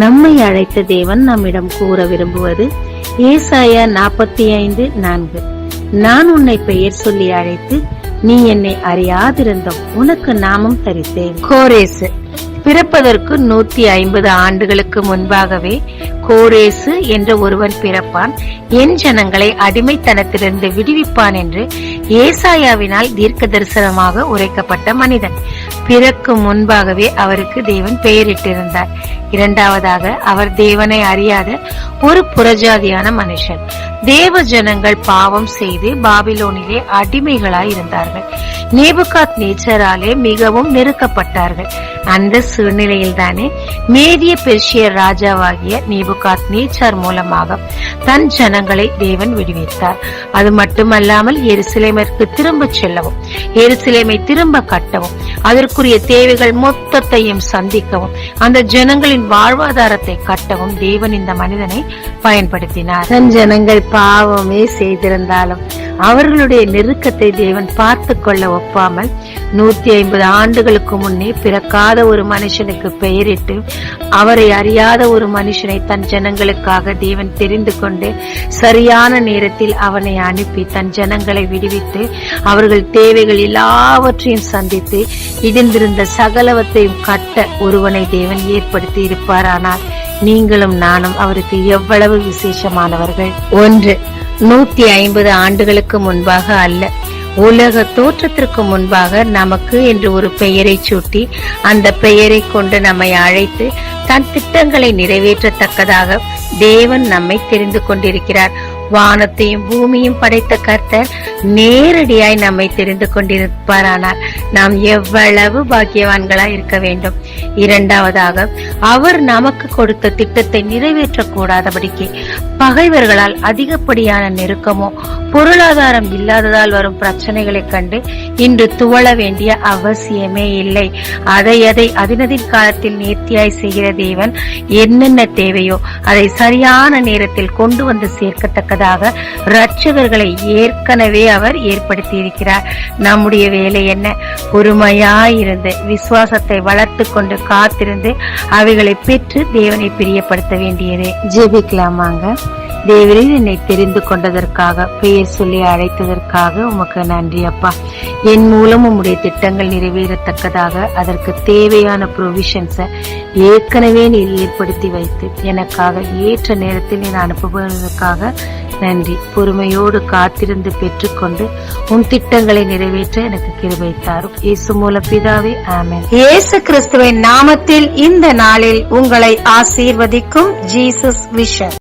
நம்மை அழைத்த தேவன் நம்மிடம் கூற விரும்புவது ஏசாயா 45:4. நான் உன்னை பெயர் சொல்லி அழைத்து நீ என்னை அறியாதிருந்தும் உனக்கு நாமம் தரித்தேன். கோரேசு பிறப்பதற்கு 150 ஆண்டுகளுக்கு முன்பாகவே கோரேசு என்ற ஒருவன் பிறப்பான், என் ஜனங்களை அடிமைத்தனத்திலிருந்து விடுவிப்பான் என்று ஏசாயாவினால் தீர்க்க தரிசனமாக உரைக்கப்பட்ட மனிதன். பிறக்கும் முன்பாகவே அவருக்கு தேவன் பெயரிட்டிருந்தார். இரண்டாவதாக, அவர் தேவனை அறியாத ஒரு புறஜாதியான மனுஷன். தேவ ஜனங்கள் பாவம் செய்து பாபிலோனிலே அடிமைகளாய் இருந்தார்கள். நேபுகாத் நேச்சராலே மிகவும் நெருக்கப்பட்டார்கள். அந்த சூழ்நிலையில் தானே மேதிய பெர்ஷியர் ராஜாவாகிய நேபுகாத் நேச்சார் மூலமாக தன் ஜனங்களை தேவன் விடுவித்தார். அது மட்டுமல்லாமல் எருசலேமிற்கு திரும்ப செல்லவும், எருசலேமை திரும்ப கட்டவும், அதற்குரிய தேவைகள் மொத்தத்தையும் சந்திக்கவும், அந்த ஜனங்களின் வாழ்வாதாரத்தை கட்டவும் தேவன் இந்த மனிதனை பயன்படுத்தினார். தன் ஜனங்கள் பாவமே செய்திருந்தாலும் அவர்களுடைய நெருக்கத்தை தேவன் பார்த்து கொள்ள ஒப்பாமல் 150 ஆண்டுகளுக்கு முன்னே பிறக்காத ஒரு மனுஷனுக்கு பெயரிட்டு அவரை அறியாத ஒரு மனுஷனை தன் ஜனங்களுக்காக தேவன் தெரிந்து கொண்டு சரியான நேரத்தில் அவனை அனுப்பி தன் ஜனங்களை விடுவித்து அவர்கள் தேவைகள் எல்லாவற்றையும் சந்தித்து இடிந்திருந்த சகலவற்றையும் கட்ட ஒருவனை தேவன் ஏற்படுத்தி இருப்பாரானால் நீங்களும் நானும் அவருக்கு எவ்வளவு விசேஷமானவர்கள். 1. 150 ஆண்டுகளுக்கு முன்பாக அல்ல, உலக தோற்றத்திற்கு முன்பாக நமக்கு என்று ஒரு பெயரை சூட்டி அந்த பெயரை கொண்டு நம்மை அழைத்து தன் திட்டங்களை நிறைவேற்றத்தக்கதாக தேவன் நம்மை தெரிந்து கொண்டிருக்கிறார். வானத்தையும் பூமியும் படைத்த கர்த்தர் நேரடியாய் நம்மை தெரிந்து கொண்டிருப்பாரானால் நாம் எவ்வளவு பாக்கியவான்களா இருக்க வேண்டும். இரண்டாவதாக, அவர் நமக்கு கொடுத்த திட்டத்தை நிறைவேற்றக்கூடாதபடிக்கு பகைவர்களால் அதிகப்படியான நெருக்கமோ பொருளாதாரம் இல்லாததால் வரும் பிரச்சனைகளை கண்டு இன்று துவள வேண்டிய அவசியமே இல்லை. அதை அதினதின் காலத்தில் நேர்த்தியாய் செய்கிற தேவன் என்னென்ன தேவையோ அதை சரியான நேரத்தில் கொண்டு வந்து சேர்க்கத்தக்கதாக இரட்சகர்களை ஏற்கனவே அவர் ஏற்படுத்தி இருக்கிறார். நம்முடைய வேலை என்ன? பொறுமையாயிருந்து விசுவாசத்தை வளர்த்து கொண்டு காத்திருந்து அவைகளை பெற்று தேவனை பிரியப்படுத்த வேண்டியதே. ஜெபிக்கலாமாங்க. தேவரீர் என்னை தெரிந்து கொண்டதற்காக, பெயர் சொல்லி அழைத்ததற்காக உமக்கு நன்றி அப்பா. என் மூலம் உம்முடைய திட்டங்கள் நிறைவேறத்தக்கதாக அதற்கு தேவையான ப்ரொவிஷன்ஸை ஏற்கனவே நீர் ஏற்படுத்தி வைத்து எனக்காக ஏற்ற நேரத்தில் நீர் அனுப்புவதற்காக நன்றி. பொறுமையோடு காத்திருந்து பெற்றுக்கொண்டு உன் திட்டங்களை நிறைவேற்ற எனக்கு கிருபை தாரும். இயேசு மூலம் பிதாவே, ஆமென். இயேசு கிறிஸ்துவின் நாமத்தில் இந்த நாளில் உங்களை ஆசீர்வதிக்கும் ஜீசஸ் விஷன்.